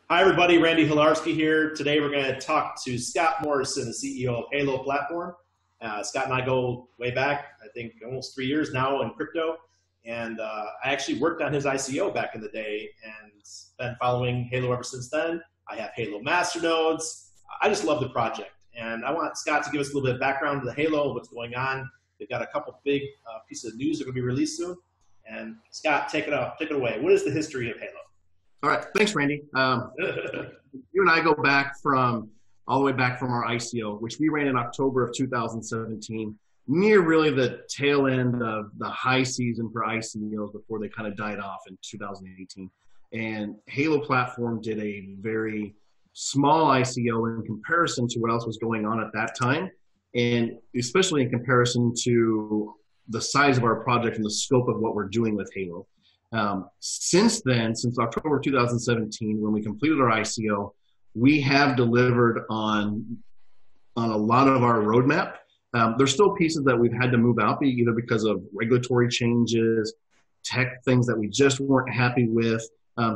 Hi, everybody. Randy Hilarski here. Today, we're going to talk to Scott Morrison, the CEO of Halo Platform. Scott and I go way back, I think almost 3 years now in crypto. And I actually worked on his ICO back in the day and been following Halo ever since then. I have Halo Masternodes. I just love the project. And I want Scott to give us a little bit of background to the Halo, what's going on. They've got a couple big pieces of news that are going to be released soon. And Scott, take it away. What is the history of Halo? All right, thanks, Randy. You and I go back all the way back from our ICO, which we ran in October of 2017, near really the tail end of the high season for ICOs before they kind of died off in 2018. And Halo Platform did a very small ICO in comparison to what else was going on at that time, and especially in comparison to the size of our project and the scope of what we're doing with Halo. Since then, since October 2017, when we completed our ICO, we have delivered on a lot of our roadmap. There's still pieces that we've had to move out, either because of regulatory changes, tech things that we just weren't happy with.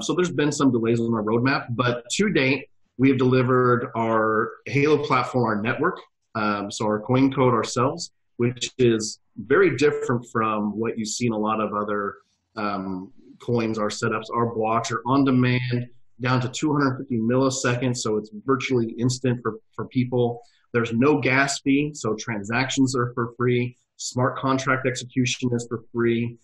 So there's been some delays on our roadmap, but to date, we have delivered our Halo platform, our network, so our coin code ourselves, which is very different from what you see in a lot of other coins. Our setups, our blocks are on demand down to 250 milliseconds, so it's virtually instant for people. There's no gas fee, so transactions are for free. Smart contract execution is for free.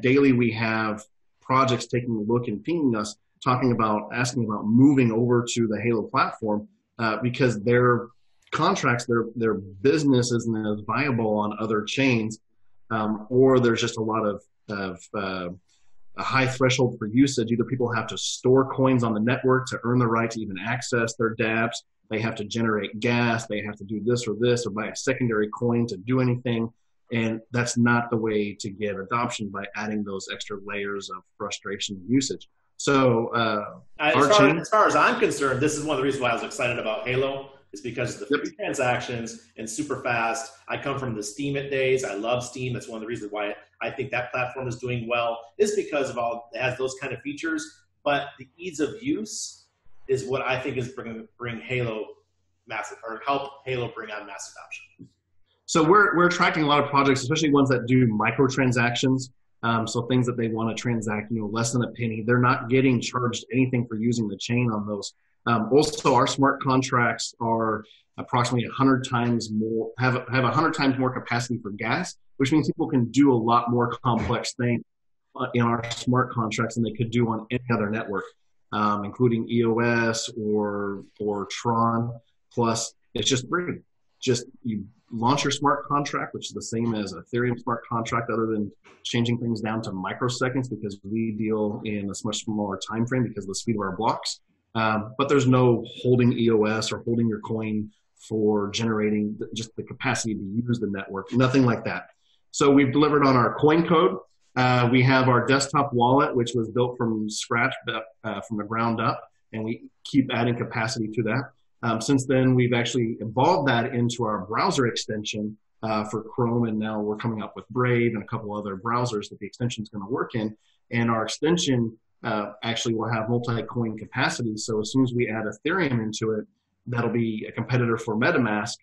Daily we have projects taking a look and pinging us, asking about moving over to the Halo platform because their contracts, their business isn't as viable on other chains, or there's just a lot of a high threshold for usage. Either people have to store coins on the network to earn the right to even access their dApps. They have to generate gas. They have to do this or buy a secondary coin to do anything. And that's not the way to get adoption, by adding those extra layers of frustration and usage. So as far as I'm concerned, this is one of the reasons why I was excited about Halo. Is because of the free transactions and super fast. I come from the Steam days. I love Steam. That's one of the reasons why I think that platform is doing well, is because of it has those kind of features. But the ease of use is what I think is bring Halo massive, or help Halo bring on mass adoption. So we're attracting a lot of projects, especially ones that do microtransactions. So things that they want to transact, less than a penny. They're not getting charged anything for using the chain on those. Also, our smart contracts are approximately 100 times more, have 100 times more capacity for gas, which means people can do a lot more complex things in our smart contracts than they could do on any other network, including EOS or Tron. Plus, it's just free. Just you launch your smart contract, which is the same as Ethereum smart contract, other than changing things down to microseconds, because we deal in a much smaller time frame because of the speed of our blocks. But there's no holding EOS or holding your coin for generating just the capacity to use the network, nothing like that. So we've delivered on our coin code. We have our desktop wallet, which was built from scratch, from the ground up, and we keep adding capacity to that. Since then, we've actually evolved that into our browser extension for Chrome, and now we're coming up with Brave and a couple other browsers that the extension is going to work in. And our extension actually will have multi-coin capacity. So as soon as we add Ethereum into it, that'll be a competitor for MetaMask,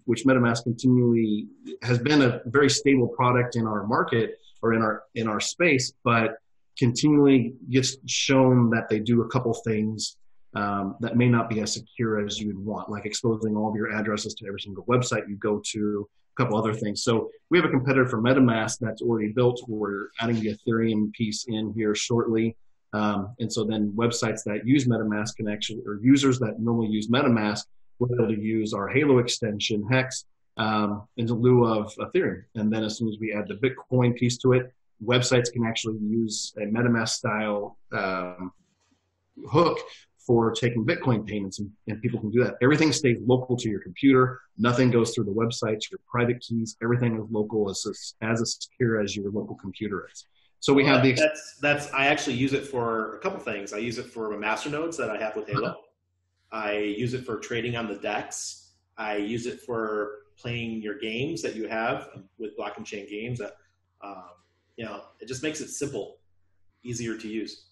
which MetaMask continually has been a very stable product in our market, or in our space, but continually gets shown that they do a couple things that may not be as secure as you'd want, like exposing all of your addresses to every single website you go to, a couple other things. So we have a competitor for MetaMask that's already built. We're adding the Ethereum piece in here shortly. And so then websites that use MetaMask can actually, or users that normally use MetaMask, will be able to use our Halo extension, Hex, in lieu of Ethereum. And then as soon as we add the Bitcoin piece to it, websites can actually use a MetaMask style hook for taking Bitcoin payments, and people can do that. Everything stays local to your computer. Nothing goes through the websites, your private keys. Everything is local, as secure as your local computer is. So we have the... I actually use it for a couple things. I use it for my masternodes that I have with Halo. I use it for trading on the DEX. I use it for playing your games that you have with block and chain games. It just makes it simple, easier to use.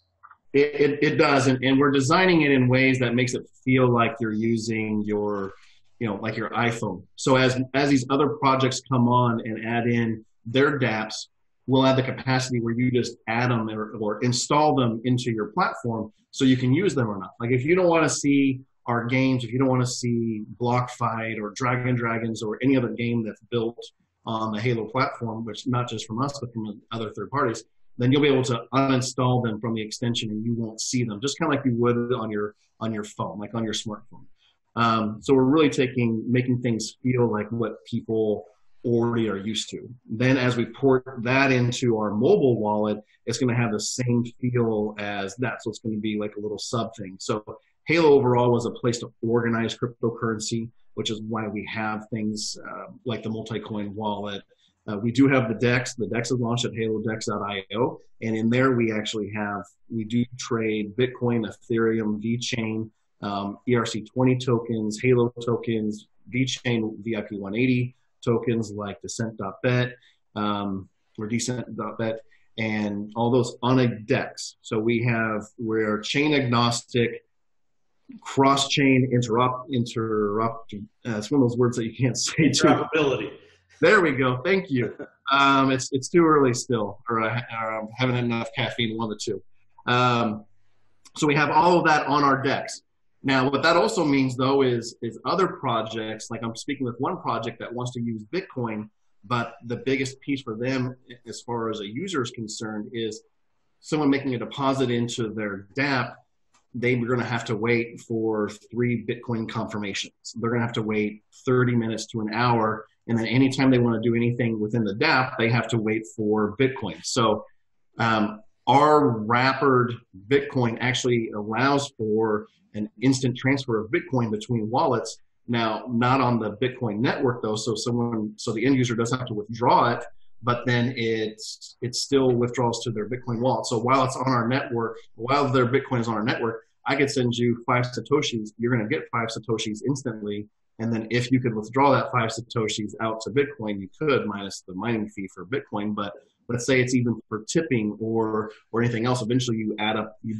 It does, and we're designing it in ways that makes it feel like you're using your, like your iPhone. So as these other projects come on and add in their dApps, we'll add the capacity where you just add them or install them into your platform so you can use them or not. Like if you don't want to see our games, if you don't want to see Blockfight or Dragons or any other game that's built on the Halo platform, which not just from us, but from other third parties, then you'll be able to uninstall them from the extension and you won't see them, just kind of like you would on your phone, like on your smartphone. So we're really making things feel like what people already are used to. Then as we port that into our mobile wallet, it's going to have the same feel as that. So it's going to be like a little sub thing. So Halo overall was a place to organize cryptocurrency, which is why we have things like the multi-coin wallet. We do have the DEX. The DEX is launched at halodex.io. And in there, we do trade Bitcoin, Ethereum, VeChain, ERC20 tokens, Halo tokens, VeChain VIP180 tokens like Descent.bet or Decent.bet, and all those on a DEX. So we're chain agnostic, cross-chain interrupt. It's one of those words that you can't say too. Interoperability. There we go. Thank you. It's too early still, or I haven't had enough caffeine, one of the two. So we have all of that on our DEX. Now, what that also means, though, is other projects, like I'm speaking with one project that wants to use Bitcoin, but the biggest piece for them, as far as a user is concerned, is someone making a deposit into their dApp. They're going to have to wait for 3 Bitcoin confirmations. They're going to have to wait 30 minutes to an hour. And then anytime they want to do anything within the dApp, they have to wait for Bitcoin. So our wrappered Bitcoin actually allows for an instant transfer of Bitcoin between wallets. Now, not on the Bitcoin network though, so the end user doesn't have to withdraw it, but then it still withdraws to their Bitcoin wallet. So while it's on our network, while their Bitcoin is on our network, I could send you 5 Satoshis. You're going to get 5 Satoshis instantly. And then if you could withdraw that 5 Satoshis out to Bitcoin, you could, minus the mining fee for Bitcoin. But let's say it's even for tipping or anything else. Eventually you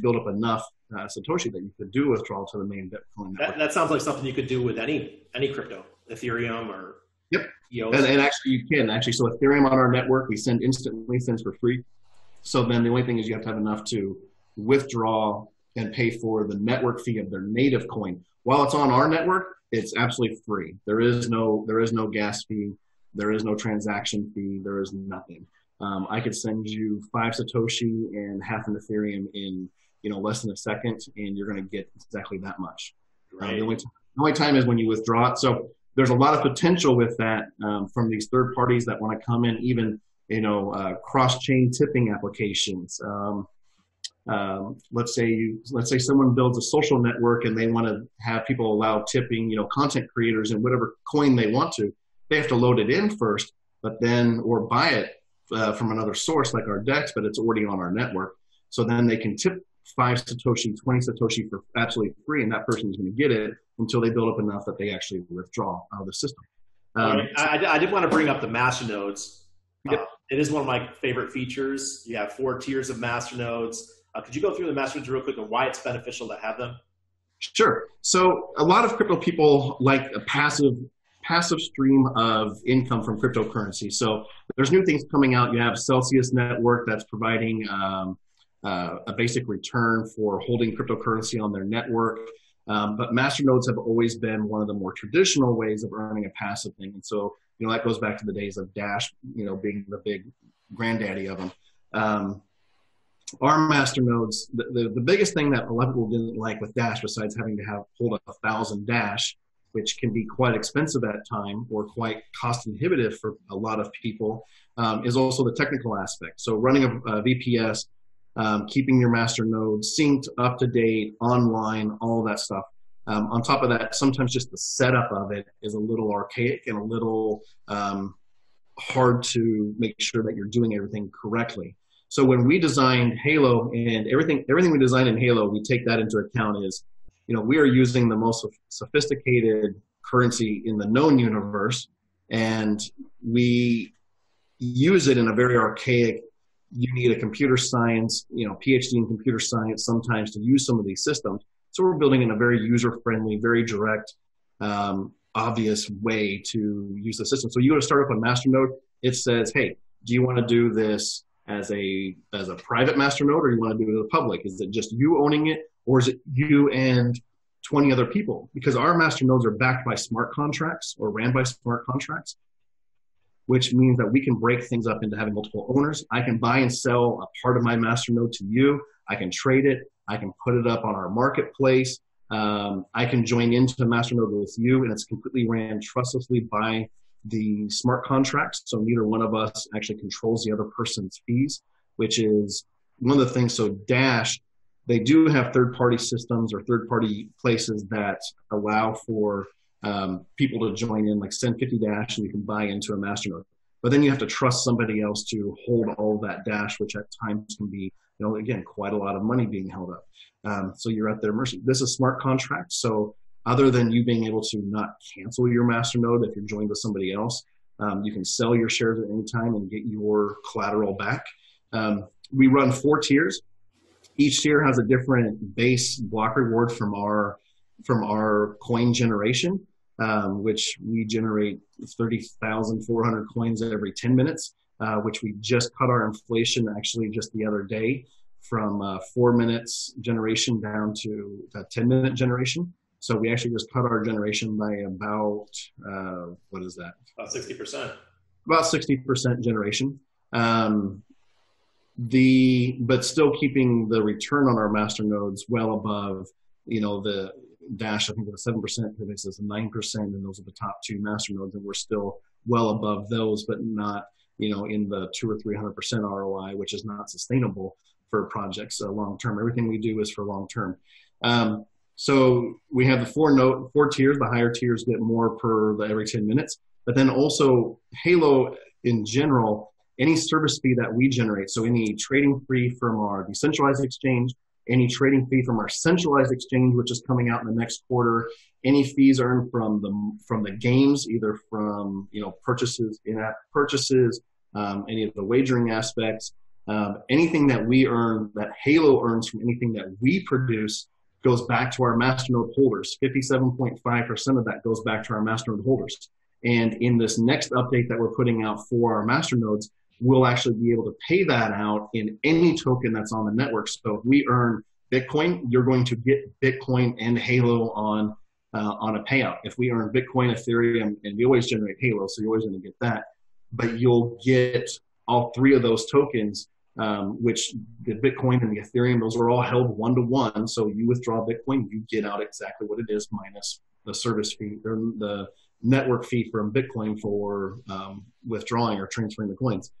build up enough Satoshi that you could do withdrawal to the main Bitcoin network. That sounds like something you could do with any crypto, Ethereum or Yep. EOS. And actually you can. So Ethereum on our network, we send instantly, sends for free. So then the only thing is you have to have enough to withdraw and pay for the network fee of their native coin. While it's on our network, it's absolutely free. There is no gas fee. There is no transaction fee. There is nothing. I could send you 5 Satoshi and half an Ethereum in less than a second, and you're going to get exactly that much. Right. The only time is when you withdraw it. So there's a lot of potential with that from these third parties that want to come in, even cross-chain tipping applications. Let's say someone builds a social network and they want to have people allow tipping, content creators in whatever coin they want to. They have to load it in first, or buy it from another source like our DEX, but it's already on our network. So then they can tip 5 Satoshi, 20 Satoshi for absolutely free, and that person is going to get it until they build up enough that they actually withdraw out of the system. I did want to bring up the masternodes. Yep. It is one of my favorite features. You have 4 tiers of masternodes. Could you go through the masternodes real quick and why it's beneficial to have them? Sure. So a lot of crypto people like a passive stream of income from cryptocurrency. So there's new things coming out. You have Celsius Network that's providing a basic return for holding cryptocurrency on their network. But masternodes have always been one of the more traditional ways of earning a passive thing. And so, that goes back to the days of Dash, being the big granddaddy of them. Our masternodes, the biggest thing that a lot of people didn't like with Dash, besides having to hold 1,000 Dash, which can be quite expensive at time or quite cost inhibitive for a lot of people, is also the technical aspect. So running a VPS, keeping your masternode synced, up to date, online, all that stuff. On top of that, sometimes just the setup of it is a little archaic and a little hard to make sure that you're doing everything correctly. So when we designed Halo, and everything we designed in Halo, we take that into account is, we are using the most sophisticated currency in the known universe, and we use it in a very archaic you need a computer science, PhD in computer science sometimes to use some of these systems. So we're building in a very user-friendly, very direct, obvious way to use the system. So you go to start up on Masternode, it says, hey, do you want to do this as a private Masternode, or you want to do it as a public? Is it just you owning it, or is it you and 20 other people? Because our Masternodes are backed by smart contracts or ran by smart contracts, which means that we can break things up into having multiple owners. I can buy and sell a part of my Masternode to you. I can trade it. I can put it up on our marketplace. I can join into the Masternode with you, and it's completely ran trustlessly by the smart contracts. So neither one of us actually controls the other person's fees, which is one of the things. So Dash, they do have third-party systems or third-party places that allow for people to join in, like send 50 Dash and you can buy into a Masternode. But then you have to trust somebody else to hold all of that Dash, which at times can be, again, quite a lot of money being held up. So you're at their mercy. This is smart contract. So other than you being able to not cancel your Masternode if you're joined with somebody else, you can sell your shares at any time and get your collateral back. We run 4 tiers. Each tier has a different base block reward from our coin generation, which we generate 30,400 coins every 10 minutes, which we just cut our inflation actually just the other day from 4 minutes generation down to a 10-minute generation. So we actually just cut our generation by about, what is that? About 60%. About 60% generation. But still keeping the return on our Masternodes well above, the Dash, I think it was 7%, Pivx is 9%, and those are the top 2 Masternodes, and we're still well above those, but not, in the 200 or 300% ROI, which is not sustainable for projects long term. Everything we do is for long term. So we have the 4 tiers. The higher tiers get more per every 10 minutes, but then also Halo in general, any service fee that we generate, so any trading fee from our decentralized exchange, any trading fee from our centralized exchange, which is coming out in the next quarter, any fees earned from the games, either from purchases, in-app purchases, any of the wagering aspects, anything that we earn, that Halo earns from anything that we produce, goes back to our Masternode holders. 57.5% of that goes back to our Masternode holders. And in this next update that we're putting out for our Masternodes, we'll actually be able to pay that out in any token that's on the network. So if we earn Bitcoin, you're going to get Bitcoin and Halo on a payout. If we earn Bitcoin, Ethereum, and we always generate Halo, so you're always going to get that. But you'll get all 3 of those tokens, which the Bitcoin and the Ethereum, those are all held 1-to-1. So you withdraw Bitcoin, you get out exactly what it is minus the service fee, or the network fee from Bitcoin for withdrawing or transferring the coins.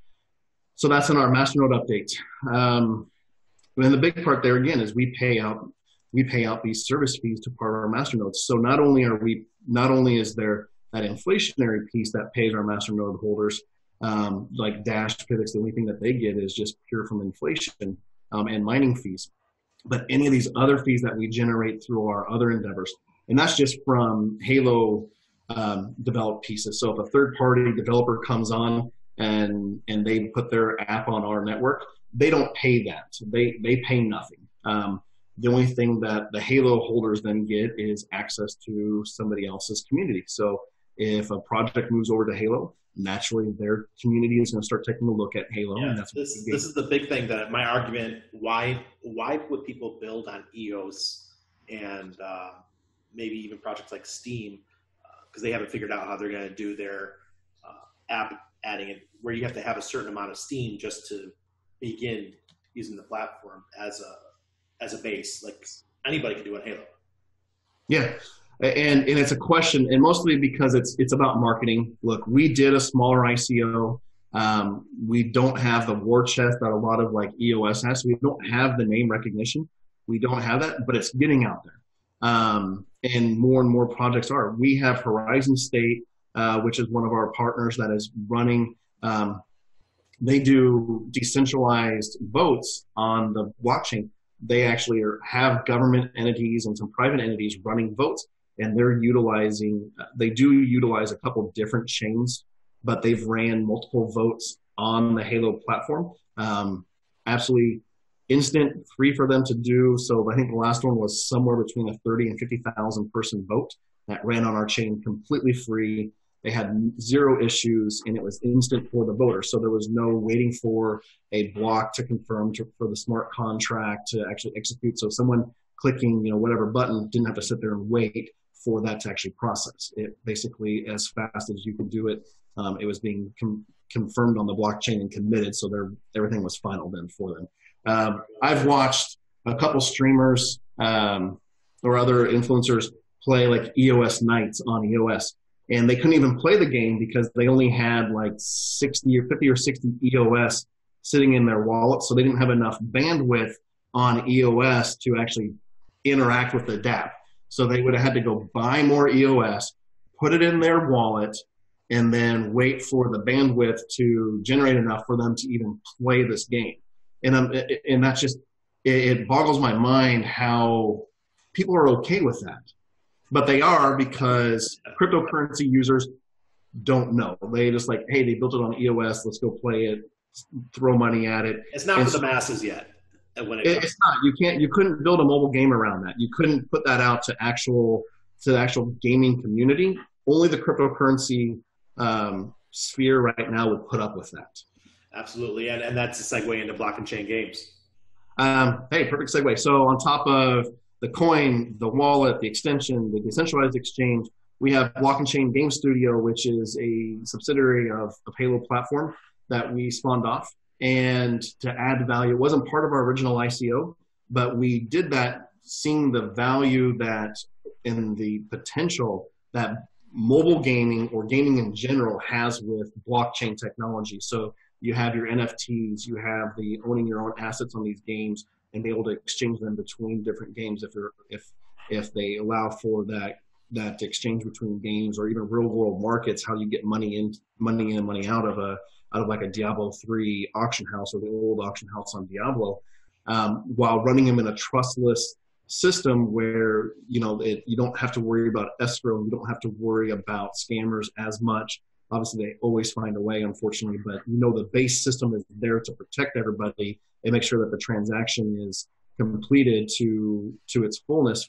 So that's in our Masternode update. And the big part there again is we pay out these service fees to part of our Masternodes. So not only is there that inflationary piece that pays our Masternode holders, like Dash, Pivx, the only thing that they get is just pure from inflation and mining fees. But any of these other fees that we generate through our other endeavors, and that's just from Halo developed pieces. So if a third-party developer comes on and they put their app on our network, they don't pay that. They pay nothing. The only thing that the Halo holders then get is access to somebody else's community. So if a project moves over to Halo, naturally their community is going to start taking a look at Halo. Yeah, and that's this is the big thing that my argument, why would people build on EOS and maybe even projects like Steam, because they haven't figured out how they're going to do their app adding it, where you have to have a certain amount of Steam just to begin using the platform as a base. Like anybody can do on Halo. Yeah. And it's a question, and mostly because it's about marketing. Look, we did a smaller ICO. We don't have the war chest that a lot of like EOS has. So we don't have the name recognition. We don't have that, but it's getting out there. And more projects are. We have Horizon State, which is one of our partners that is running. They do decentralized votes on the blockchain. They actually have government entities and some private entities running votes. And they do utilize a couple different chains, but they've ran multiple votes on the Halo platform. Absolutely instant, free for them to do. So I think the last one was somewhere between a 30 and 50,000 person vote that ran on our chain completely free. They had zero issues, and it was instant for the voter. So there was no waiting for a block to confirm for the smart contract to actually execute. So someone clicking, whatever button didn't have to sit there and wait for that to actually process. It basically, as fast as you could do it, it was being confirmed on the blockchain and committed. So everything was final then for them. I've watched a couple streamers or other influencers play like EOS nights on EOS. And they couldn't even play the game because they only had like 50 or 60 EOS sitting in their wallet. So they didn't have enough bandwidth on EOS to actually interact with the dApp. So they would have had to go buy more EOS, put it in their wallet, and then wait for the bandwidth to generate enough for them to even play this game. And that's just, it boggles my mind how people are okay with that. But they are, because cryptocurrency users don't know. They just like, hey, they built it on EOS. Let's go play it, throw money at it. It's not for the masses yet. It's not. You couldn't build a mobile game around that. You couldn't put that out to the actual gaming community. Only the cryptocurrency sphere right now would put up with that. Absolutely, and that's a segue into block and chain games. Hey, perfect segue. So on top of the coin, the wallet, the extension, the decentralized exchange, we have Block and Chain Game Studio, which is a subsidiary of the Halo platform that we spawned off. And to add value, it wasn't part of our original ICO, but we did that seeing the value that in the potential that mobile gaming or gaming in general has with blockchain technology. So you have your NFTs, you have the owning your own assets on these games, and be able to exchange them between different games if they allow for that exchange between games, or even real world markets, how you get money in and money out of like a Diablo 3 auction house or the old auction house on Diablo, while running them in a trustless system where you don't have to worry about escrow, you don't have to worry about scammers as much. Obviously, they always find a way, unfortunately, but the base system is there to protect everybody and make sure that the transaction is completed to its fullness,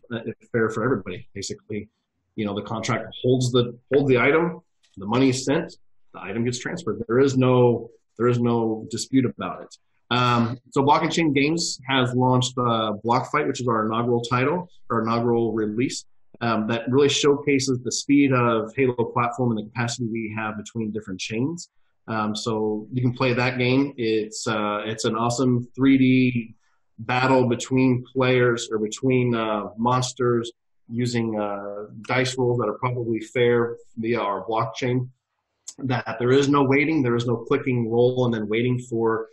fair for everybody. Basically, the contract holds the item, the money is sent, the item gets transferred. There is no dispute about it. So Block and Chain Games has launched Block Fight, which is our inaugural title, our inaugural release. That really showcases the speed of Halo platform and the capacity we have between different chains. So you can play that game. It's an awesome 3D battle between players or between monsters using dice rolls that are probably fair via our blockchain. That there is no waiting, there is no clicking roll and then waiting for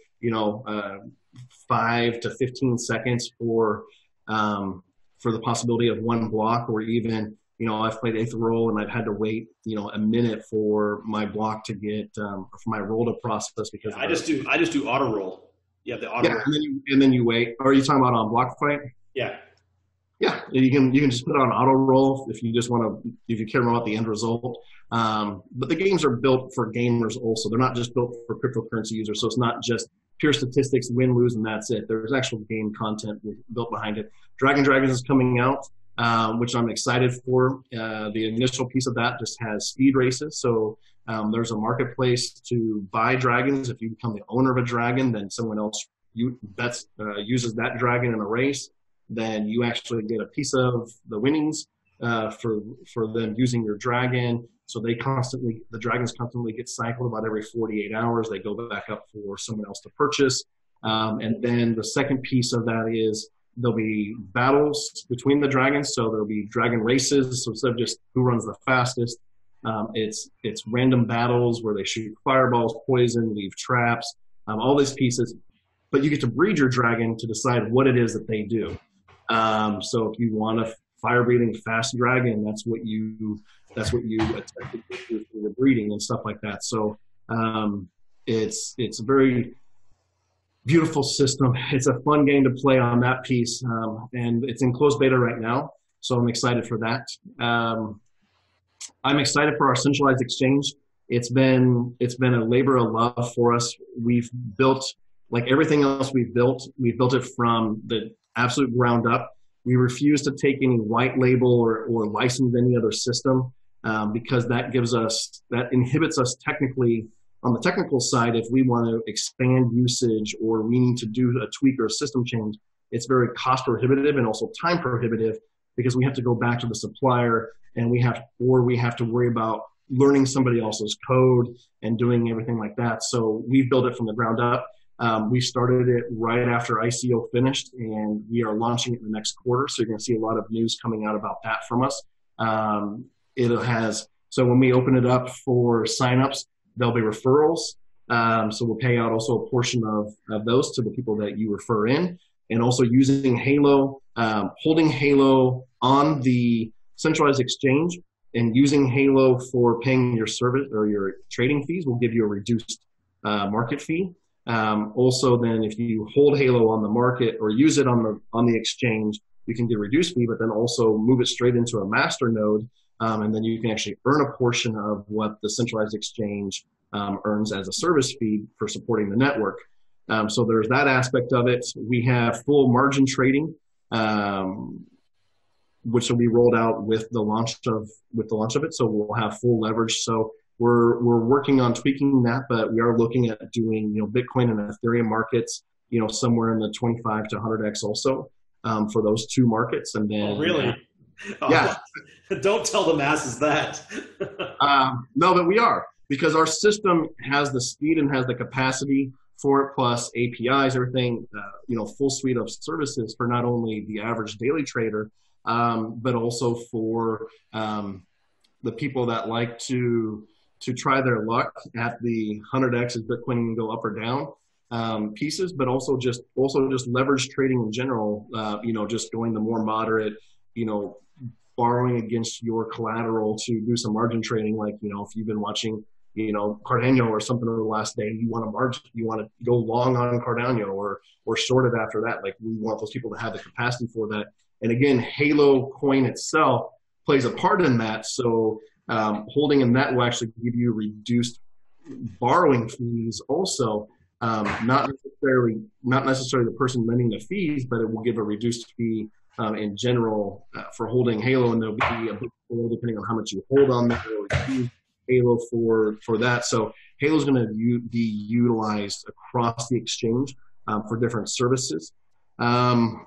5 to 15 seconds for the possibility of one block, or even, I've played eighth roll and I've had to wait, a minute for my block to get, for my roll to process because I just do auto roll. You have the auto roll. And then you wait. Are you talking about on Block Fight? Yeah. Yeah, you can just put it on auto roll if you just want to, if you care about the end result. But the games are built for gamers also. They're not just built for cryptocurrency users. So it's not just pure statistics, win, lose, and that's it. There's actual game content built behind it. Dragons is coming out, which I'm excited for. The initial piece of that just has speed races. So there's a marketplace to buy dragons. If you become the owner of a dragon, then someone else uses that dragon in a race. Then you actually get a piece of the winnings for them using your dragon. So the dragons constantly get cycled about every 48 hours. They go back up for someone else to purchase. And then the second piece of that is there'll be battles between the dragons. So there'll be dragon races. So instead of just who runs the fastest, it's random battles where they shoot fireballs, poison, leave traps, all these pieces. But you get to breed your dragon to decide what it is that they do. So if you want a fire-breathing fast dragon, that's what you attempt to do for the breeding and stuff like that. So it's a very beautiful system. It's a fun game to play on that piece, and it's in closed beta right now. So I'm excited for that. I'm excited for our centralized exchange. It's been a labor of love for us. We've built like everything else we've built it from the absolute ground up. We refuse to take any white label or license any other system, because that inhibits us technically on the technical side. If we want to expand usage or we need to do a tweak or a system change, it's very cost prohibitive and also time prohibitive, because we have to go back to the supplier and we have to worry about learning somebody else's code and doing everything like that. So we've built it from the ground up. We started it right after ICO finished, and we are launching it in the next quarter. So you're going to see a lot of news coming out about that from us. So when we open it up for signups, there'll be referrals. So we'll pay out also a portion of those to the people that you refer in, and also using Halo, holding Halo on the centralized exchange and using Halo for paying your service or your trading fees will give you a reduced market fee. Also, then if you hold Halo on the market or use it on the exchange, you can get a reduced fee, but then also move it straight into a Masternode, and then you can actually earn a portion of what the centralized exchange earns as a service fee for supporting the network. So there's that aspect of it. We have full margin trading, which will be rolled out with the launch of it. So we'll have full leverage. So we're working on tweaking that, but we are looking at doing, Bitcoin and Ethereum markets, somewhere in the 25 to 100x also, for those two markets. And then, really? Yeah. Don't tell the masses that. No, but we are, because our system has the speed and has the capacity for it, plus APIs, everything, full suite of services for not only the average daily trader, but also for the people that like to try their luck at the 100x as Bitcoin can go up or down pieces, but also just leverage trading in general, just going the more moderate, borrowing against your collateral to do some margin trading. Like, if you've been watching, Cardano or something over the last day, you want to go long on Cardano or short it after that. Like, we want those people to have the capacity for that. And again, Halo coin itself plays a part in that. So holding in that will actually give you reduced borrowing fees also. Not necessarily the person lending the fees, but it will give a reduced fee in general for holding Halo, and there'll be a bit below depending on how much you hold on that or use Halo for that. So Halo is going to be utilized across the exchange for different services. So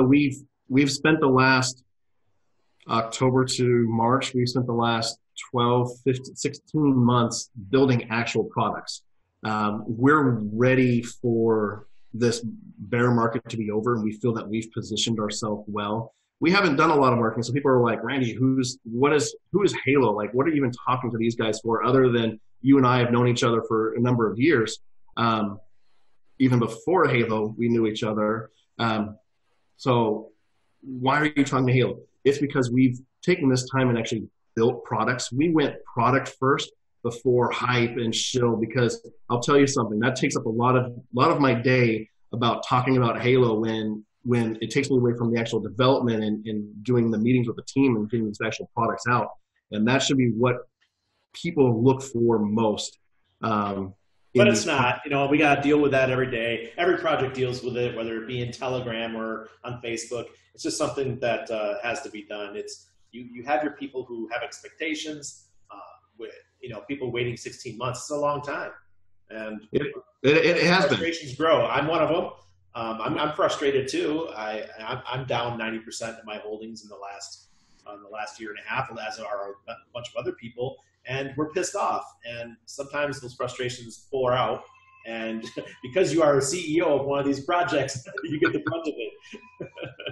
we've spent the last October to March, we've spent the last 12, 15, 16 months building actual products. We're ready for this bear market to be over, and we feel that we've positioned ourselves well. We haven't done a lot of marketing, so people are like, Randy, who is Halo? Like, what are you even talking to these guys for, other than you and I have known each other for a number of years? Even before Halo, we knew each other. So why are you talking to Halo? It's because we've taken this time and actually built products. We went product first before hype and shill, because I'll tell you something, that takes up a lot of my day about talking about Halo when it takes me away from the actual development and doing the meetings with the team and getting these actual products out. And that should be what people look for most. But it's not, we got to deal with that every day. Every project deals with it, whether it be in Telegram or on Facebook. It's just something that has to be done. It's you have your people who have expectations. With people waiting 16 months, it's a long time, and it has frustrations grow. I'm one of them. I'm frustrated too. I'm down 90% of my holdings in the last year and a half, as are a bunch of other people, and we're pissed off. And sometimes those frustrations pour out, and because you are a CEO of one of these projects, you get the brunt of it.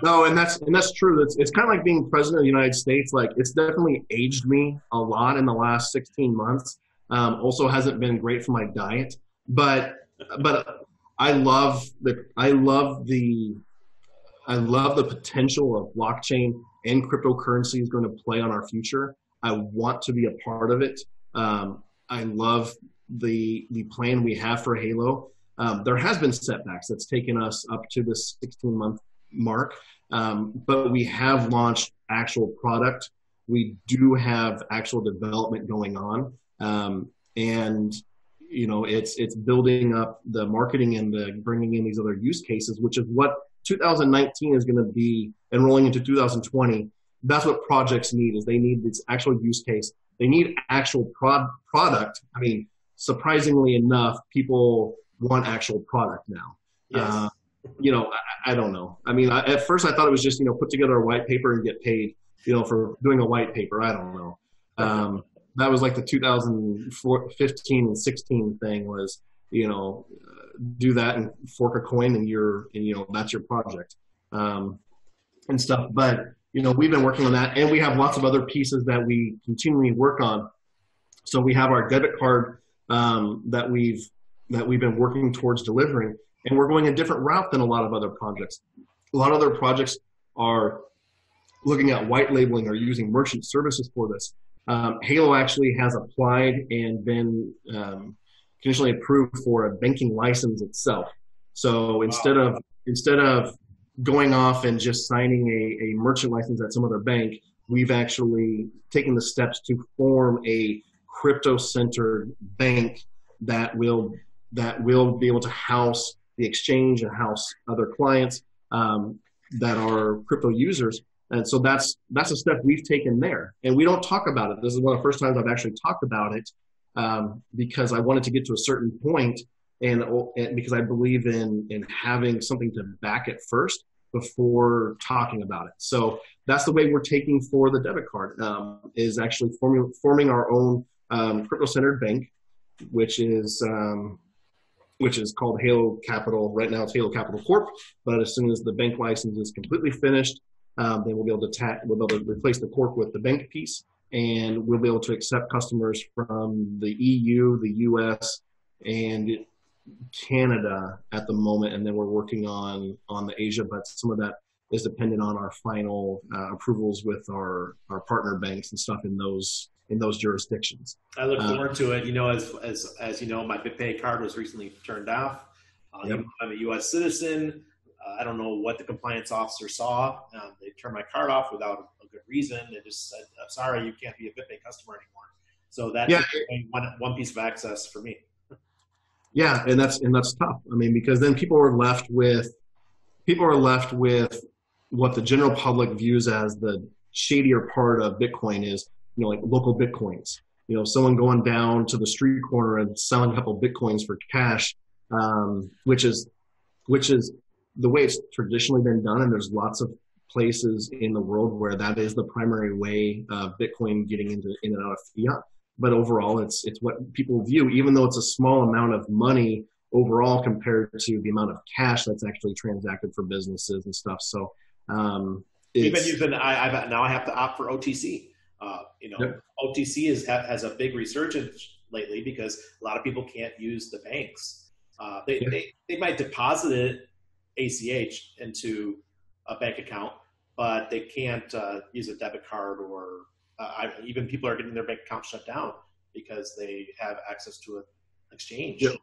No, and that's true. It's kind of like being president of the United States. Like, it's definitely aged me a lot in the last 16 months. Also hasn't been great for my diet, but I love the potential of blockchain and cryptocurrency is going to play on our future. I want to be a part of it. I love the plan we have for Halo. There has been setbacks. That's taken us up to the 16-month mark, but we have launched actual product. We do have actual development going on, and it's building up the marketing and the bringing in these other use cases, which is what 2019 is going to be, and rolling into 2020. That's what projects need, is they need this actual use case. They need actual product. I mean, surprisingly enough, people want actual product now. Yes. I don't know. I mean, at first I thought it was just, put together a white paper and get paid, for doing a white paper. I don't know. That was like the 2015 and 16 thing was, do that and fork a coin and that's your project, and stuff. But, we've been working on that, and we have lots of other pieces that we continually work on. So we have our debit card, that we've been working towards delivering, and we're going a different route than a lot of other projects. A lot of other projects are looking at white labeling or using merchant services for this. Halo actually has applied and been conditionally approved for a banking license itself. So instead of going off and just signing a merchant license at some other bank, we've actually taken the steps to form a crypto-centered bank that will be able to house the exchange and house other clients that are crypto users. And so that's a step we've taken there. And we don't talk about it. This is one of the first times I've actually talked about it, because I wanted to get to a certain point, and because I believe in having something to back it first before talking about it. So that's the way we're taking for the debit card, is actually forming our own crypto-centered bank, which is called Halo Capital. Right now it's Halo Capital Corp, but as soon as the bank license is completely finished, then we'll be able to replace the corp with the bank piece, and we'll be able to accept customers from the EU, the US, and Canada at the moment, and then we're working on the Asia, but some of that is dependent on our final approvals with our partner banks and stuff in those jurisdictions. I look forward to it. As you know, my BitPay card was recently turned off. Yep. I'm a U.S. citizen. I don't know what the compliance officer saw. They turned my card off without a good reason. They just said, "I'm sorry, you can't be a BitPay customer anymore." So that's one piece of access for me. Yeah, and that's tough. I mean, because then people are left with what the general public views as the shadier part of Bitcoin is, like local Bitcoins. Someone going down to the street corner and selling a couple Bitcoins for cash, which is the way it's traditionally been done. And there's lots of places in the world where that is the primary way of Bitcoin getting in and out of fiat. But overall, it's what people view, even though it's a small amount of money overall compared to the amount of cash that's actually transacted for businesses and stuff. So now I have to opt for OTC. Yep. OTC has a big resurgence lately because a lot of people can't use the banks. They might deposit it ACH into a bank account, but they can't use a debit card, or even people are getting their bank account shut down because they have access to an exchange. Yep.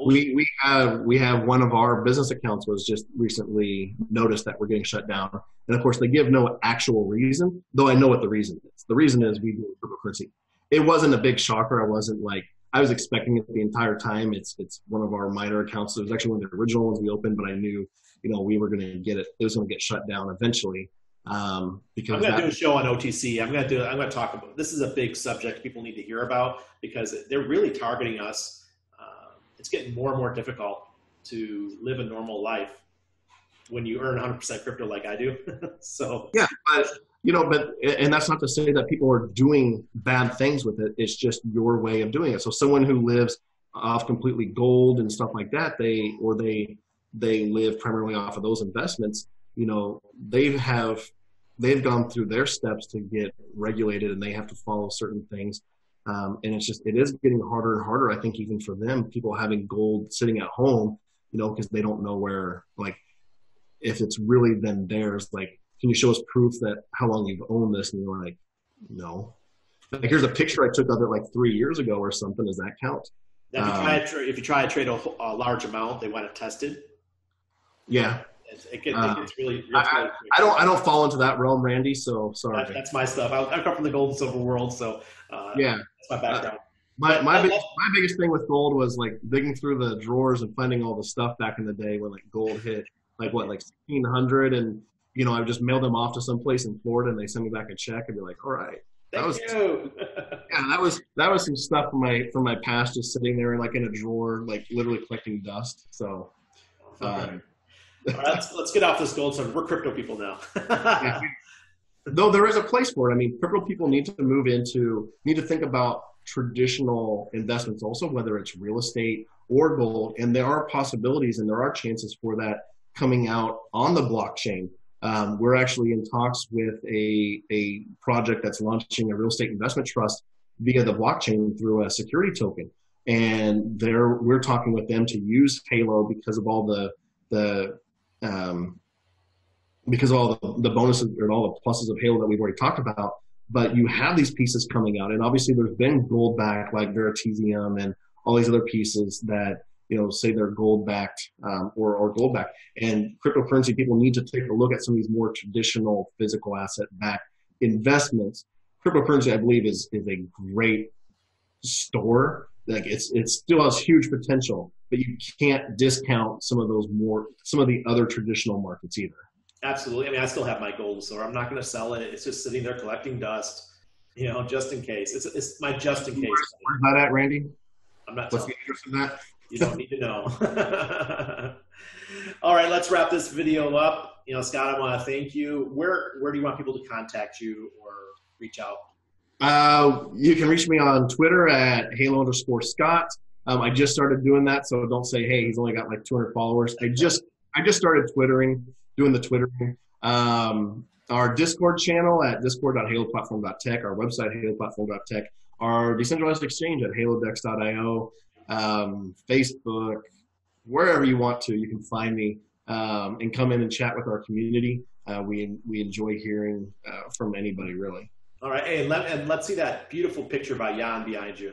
We have one of our business accounts was just recently noticed that we're getting shut down. And of course they give no actual reason, though I know what the reason is. The reason is we do cryptocurrency. It wasn't a big shocker. I was expecting it the entire time. It's one of our minor accounts. It was actually one of the original ones we opened, but I knew, we were going to get it. It was going to get shut down eventually. Because I'm going to do a show on OTC. I'm going to talk about, this is a big subject people need to hear about because they're really targeting us. It's getting more and more difficult to live a normal life when you earn 100% crypto like I do. So yeah, and that's not to say that people are doing bad things with it. It's just your way of doing it. So someone who lives off completely gold and stuff like that, they live primarily off of those investments. They've gone through their steps to get regulated, and they have to follow certain things. And it is getting harder and harder, I think, even for them, people having gold sitting at home, because they don't know where, if it's really been theirs, can you show us proof that how long you've owned this? And you're like, no. Here's a picture I took of it 3 years ago or something. Does that count? If you try to trade a large amount, they want it tested. Yeah. It gets really I don't fall into that realm, Randy. So sorry. That's my stuff. I come from the gold and silver world, so yeah, that's my background. My biggest thing with gold was like digging through the drawers and finding all the stuff back in the day when like gold hit like what, like 1,600, and I would just mail them off to some place in Florida and they send me back a check and be like, all right. Thank you. Yeah, that was some stuff from my past, just sitting there like in a drawer, like literally collecting dust. So All right, let's get off this gold stuff. We're crypto people now. yeah. Though there is a place for it. I mean, crypto people need to think about traditional investments also, whether it's real estate or gold. And there are possibilities and there are chances for that coming out on the blockchain. We're actually in talks with a project that's launching a real estate investment trust via the blockchain through a security token. And we're talking with them to use Halo because of all the bonuses or all the pluses of Halo that we've already talked about. But you have these pieces coming out, and obviously there's been gold backed like Veritasium and all these other pieces that say they're gold backed or gold backed. And cryptocurrency people need to take a look at some of these more traditional physical asset backed investments. Cryptocurrency, I believe, is a great store. Like it still has huge potential, but you can't discount some of the other traditional markets either. Absolutely. I mean, I still have my gold, so I'm not going to sell it. It's just sitting there collecting dust, just in case. It's my just in case. Where's that at, Randy? I'm not What's telling the interest in that? you. Don't need to know. All right, let's wrap this video up. Scott, I want to thank you. Where do you want people to contact you or reach out? You can reach me on Twitter at Halo_Scott. I just started doing that, so don't say, hey, he's only got like 200 followers. I just started doing the Twittering. Our Discord channel at discord.haloplatform.tech, our website, haloplatform.tech, our decentralized exchange at halodex.io, Facebook, wherever you want to, you can find me and come in and chat with our community. We enjoy hearing from anybody, really. All right. Hey, let's see that beautiful picture by Jan behind you.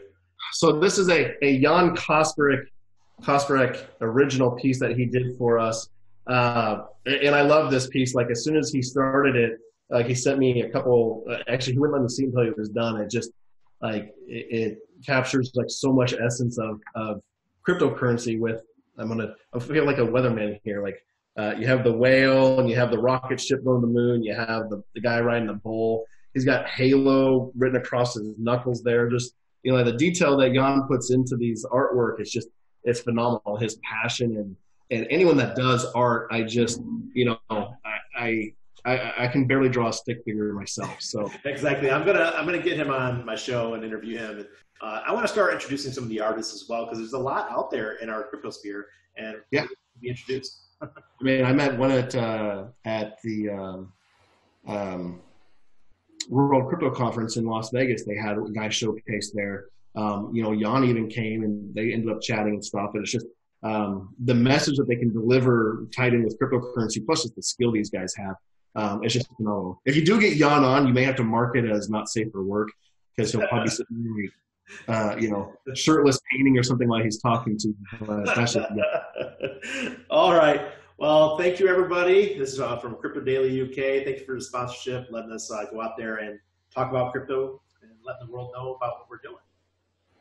So this is a Jan Kasparek original piece that he did for us. And I love this piece. Like as soon as he started it, he sent me a couple, actually he wouldn't let me see until it was done. It just it captures like so much essence of cryptocurrency with, I feel like a weatherman here. Like you have the whale and you have the rocket ship going to the moon. You have the guy riding the bull. He's got Halo written across his knuckles there. Just, the detail that Jan puts into these artwork is just, it's phenomenal. His passion and anyone that does art, I just, I can barely draw a stick figure myself. So exactly. I'm gonna get him on my show and interview him. And I want to start introducing some of the artists as well, because there's a lot out there in our crypto sphere, and yeah, be introduced. I mean, I met one at the World Crypto Conference in Las Vegas. They had a guy showcased there. Jan even came and they ended up chatting and stuff. And it's just the message that they can deliver tied in with cryptocurrency, plus just the skill these guys have. It's just phenomenal. If you do get Jan on, you may have to mark it as not safe for work, because he'll probably sit shirtless painting or something while he's talking to you. All right. Well, thank you, everybody. This is from Crypto Daily UK. Thank you for the sponsorship, letting us go out there and talk about crypto and letting the world know about what we're doing.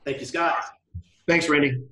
Thank you, Scott. Thanks, Randy.